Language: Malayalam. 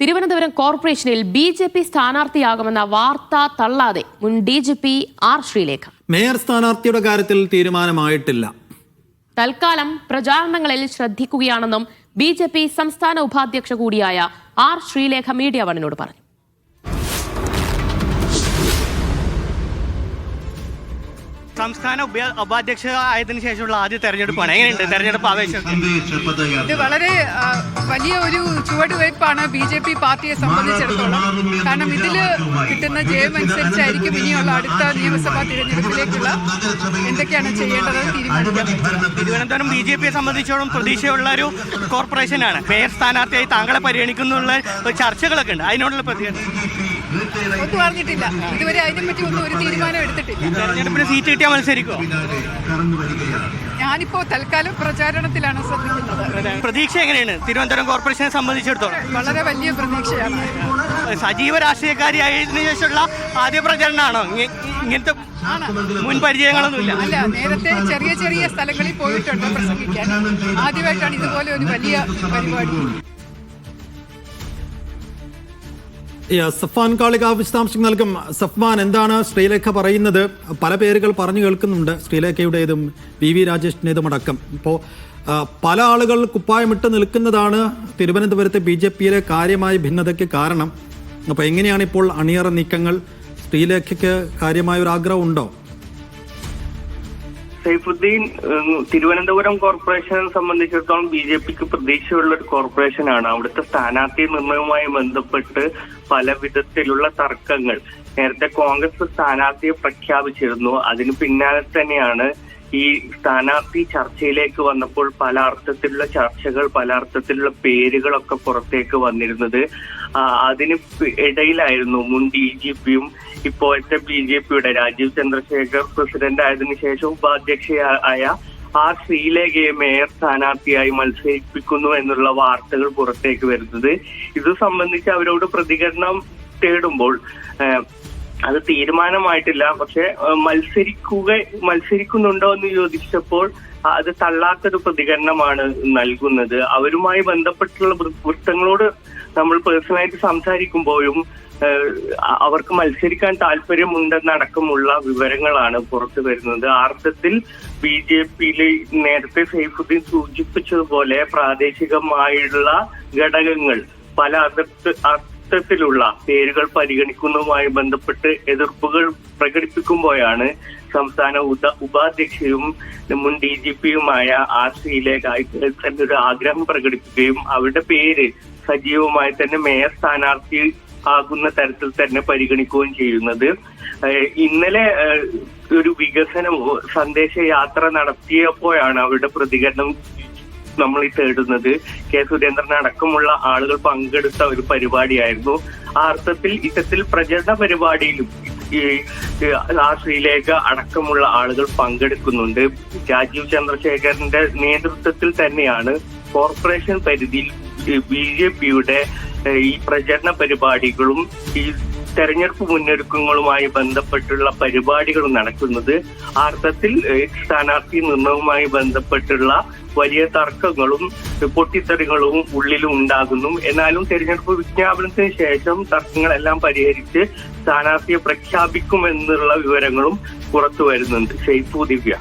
തിരുവനന്തപുരം കോർപ്പറേഷനിൽ BJP സ്ഥാനാർത്ഥിയാകുമെന്ന വാർത്ത തള്ളാതെ മുൻ DGP R. ശ്രീലേഖ. മേയർ സ്ഥാനാർത്ഥിയുടെ കാര്യത്തിൽ തീരുമാനമായിട്ടില്ല. തൽക്കാലം പ്രചാരണങ്ങളിൽ ശ്രദ്ധിക്കുകയാണെന്നും BJP സംസ്ഥാന ഉപാധ്യക്ഷ കൂടിയായ R. ശ്രീലേഖ മീഡിയ വണ്ണിനോട് പറഞ്ഞു. സംസ്ഥാന ഉപാധ്യക്ഷ ആയതിനു ശേഷമുള്ള ആദ്യ തെരഞ്ഞെടുപ്പാണ്. എങ്ങനെയുണ്ട് തെരഞ്ഞെടുപ്പ് ആവേശം? ഇത് വളരെ വലിയ ഒരു ചുവടുവയ്പ്പാണ് BJP പാർട്ടിയെ സംബന്ധിച്ചിടത്തോളം. കാരണം ഇതിൽ കിട്ടുന്ന ജയമനുസരിച്ചായിരിക്കും ഇനിയുള്ള അടുത്ത നിയമസഭാ തിരഞ്ഞെടുപ്പിലേക്കുള്ള എന്തൊക്കെയാണ് ചെയ്യേണ്ടത് തീരുമാനിക്കാം. തിരുവനന്തപുരം BJPയെ സംബന്ധിച്ചോളം പ്രതീക്ഷയുള്ള ഒരു കോർപ്പറേഷനാണ്. മേയർ സ്ഥാനാർത്ഥിയായി താങ്കളെ പരിഗണിക്കുന്നുള്ള ചർച്ചകളൊക്കെ ഉണ്ട്. അതിനോടുള്ള പ്രതികരണം ഒന്നും അറിഞ്ഞിട്ടില്ല. ഇതുവരെ അതിനെപ്പറ്റി ഒന്നും ഒരു തീരുമാനം എടുത്തിട്ടില്ല. തെരഞ്ഞെടുപ്പിന് സീറ്റ് കിട്ടിയാൽ മത്സരിക്കുമോ? ഞാനിപ്പോ തൽക്കാലം പ്രചാരണത്തിലാണ് ശ്രദ്ധിക്കുന്നത്. പ്രതീക്ഷ എങ്ങനെയാണ് തിരുവനന്തപുരം കോർപ്പറേഷനെ സംബന്ധിച്ചിടത്തോളം? വളരെ വലിയ പ്രതീക്ഷയാണ്. സജീവ രാഷ്ട്രീയക്കാരിയായതിനു ശേഷമുള്ള ആദ്യ പ്രചരണമാണോ? ഇങ്ങനത്തെ മുൻ പരിചയങ്ങളൊന്നുമില്ല. അല്ല, നേരത്തെ ചെറിയ ചെറിയ സ്ഥലങ്ങളിൽ പോയിട്ടുണ്ട് പ്രസംഗിക്കാൻ. ആദ്യമായിട്ടാണ് ഇതുപോലെ ഒരു വലിയ പരിപാടി. സഫ്വാൻ കാളിക വിശദാംശങ്ങൾ നൽകും. സഫ്വാൻ, എന്താണ് ശ്രീലേഖ പറയുന്നത്? പല പേരുകൾ പറഞ്ഞു കേൾക്കുന്നുണ്ട്, ശ്രീലേഖയുടേതും VV രാജേഷിൻ്റെതും അടക്കം. ഇപ്പോൾ പല ആളുകൾ കുപ്പായമിട്ട് നിൽക്കുന്നതാണ് തിരുവനന്തപുരത്തെ BJPയിലെ കാര്യമായ ഭിന്നതയ്ക്ക് കാരണം. അപ്പോൾ എങ്ങനെയാണ് ഇപ്പോൾ അണിയറ നീക്കങ്ങൾ? ശ്രീലേഖയ്ക്ക് കാര്യമായ ഒരു ആഗ്രഹം ഉണ്ടോ? സൈഫുദ്ദീൻ, തിരുവനന്തപുരം കോർപ്പറേഷനെ സംബന്ധിച്ചിടത്തോളം BJPക്ക് പ്രതീക്ഷയുള്ള ഒരു കോർപ്പറേഷനാണ്. അവിടുത്തെ സ്ഥാനാർത്ഥി നിർണയവുമായി ബന്ധപ്പെട്ട് പല വിധത്തിലുള്ള തർക്കങ്ങൾ നേരത്തെ കോൺഗ്രസ് സ്ഥാനാർത്ഥിയെ പ്രഖ്യാപിച്ചിരുന്നു. അതിന് പിന്നാലെ തന്നെയാണ് ഈ സ്ഥാനാർത്ഥി ചർച്ചയിലേക്ക് വന്നപ്പോൾ പല അർത്ഥത്തിലുള്ള ചർച്ചകൾ, പല അർത്ഥത്തിലുള്ള പേരുകളൊക്കെ പുറത്തേക്ക് വന്നിരുന്നത്. അതിന് ഇടയിലായിരുന്നു മുൻ DGPയും ഇപ്പോഴത്തെ BJPയുടെ രാജീവ് ചന്ദ്രശേഖർ പ്രസിഡന്റ് ആയതിനു ശേഷം ഉപാധ്യക്ഷയായ R. ശ്രീലേഖയെ മേയർ സ്ഥാനാർത്ഥിയായി മത്സരിപ്പിക്കുന്നു എന്നുള്ള വാർത്തകൾ പുറത്തേക്ക് വരുന്നത്. ഇത് സംബന്ധിച്ച് അവരോട് പ്രതികരണം തേടുമ്പോൾ അത് തീരുമാനമായിട്ടില്ല. പക്ഷെ മത്സരിക്കുന്നുണ്ടോ എന്ന് ചോദിച്ചപ്പോൾ അത് തള്ളാത്തൊരു പ്രതികരണമാണ് നൽകുന്നത്. അവരുമായി ബന്ധപ്പെട്ടുള്ള വൃത്തങ്ങളോട് നമ്മൾ പേഴ്സണലായിട്ട് സംസാരിക്കുമ്പോഴും അവർക്ക് മത്സരിക്കാൻ താല്പര്യമുണ്ടെന്നടക്കമുള്ള വിവരങ്ങളാണ് പുറത്തു വരുന്നത്. അർത്ഥത്തിൽ BJPയിൽ നേരത്തെ സൈഫുദ്ദീൻ സൂചിപ്പിച്ചതുപോലെ പ്രാദേശികമായുള്ള ഘടകങ്ങൾ പല അർത്ഥത്തിലുള്ള പേരുകൾ പരിഗണിക്കുന്നതുമായി ബന്ധപ്പെട്ട് എതിർപ്പുകൾ പ്രകടിപ്പിക്കുമ്പോഴാണ് സംസ്ഥാന ഉപാധ്യക്ഷയും മുൻ DGPയുമായ R. ശ്രീലേഖ തന്നെ ഒരു ആഗ്രഹം പ്രകടിപ്പിക്കുകയും അവരുടെ പേര് സജീവമായി തന്നെ മേയർ സ്ഥാനാർത്ഥി ആകുന്ന തരത്തിൽ തന്നെ പരിഗണിക്കുകയും ചെയ്യുന്നത്. ഇന്നലെ ഒരു വികസനം സന്ദേശയാത്ര നടത്തിയപ്പോഴാണ് അവരുടെ പ്രതികരണം നമ്മൾ ഈ തേടുന്നത്. K. സുരേന്ദ്രൻ അടക്കമുള്ള ആളുകൾ പങ്കെടുത്ത ഒരു പരിപാടിയായിരുന്നു. ആ അർത്ഥത്തിൽ ഇത്തരത്തിൽ പ്രചരണ പരിപാടിയിലും R. ശ്രീലേഖ അടക്കമുള്ള ആളുകൾ പങ്കെടുക്കുന്നുണ്ട്. രാജീവ് ചന്ദ്രശേഖരന്റെ നേതൃത്വത്തിൽ തന്നെയാണ് കോർപ്പറേഷൻ പരിധിയിൽ BJPയുടെ ഈ പ്രചരണ പരിപാടികളും ഈ തെരഞ്ഞെടുപ്പ് മുന്നൊരുക്കങ്ങളുമായി ബന്ധപ്പെട്ടുള്ള പരിപാടികളും നടക്കുന്നത്. ആ അർത്ഥത്തിൽ സ്ഥാനാർത്ഥി നിർണയവുമായി ബന്ധപ്പെട്ടുള്ള വലിയ തർക്കങ്ങളും പൊട്ടിത്തെറികളും ഉള്ളിലും ഉണ്ടാകുന്നു. എന്നാലും തെരഞ്ഞെടുപ്പ് വിജ്ഞാപനത്തിന് ശേഷം തർക്കങ്ങളെല്ലാം പരിഹരിച്ച് സ്ഥാനാർത്ഥിയെ പ്രഖ്യാപിക്കുമെന്നുള്ള വിവരങ്ങളും പുറത്തു വരുന്നുണ്ട്. ഷെയ്ഫു, ദിവ്യ.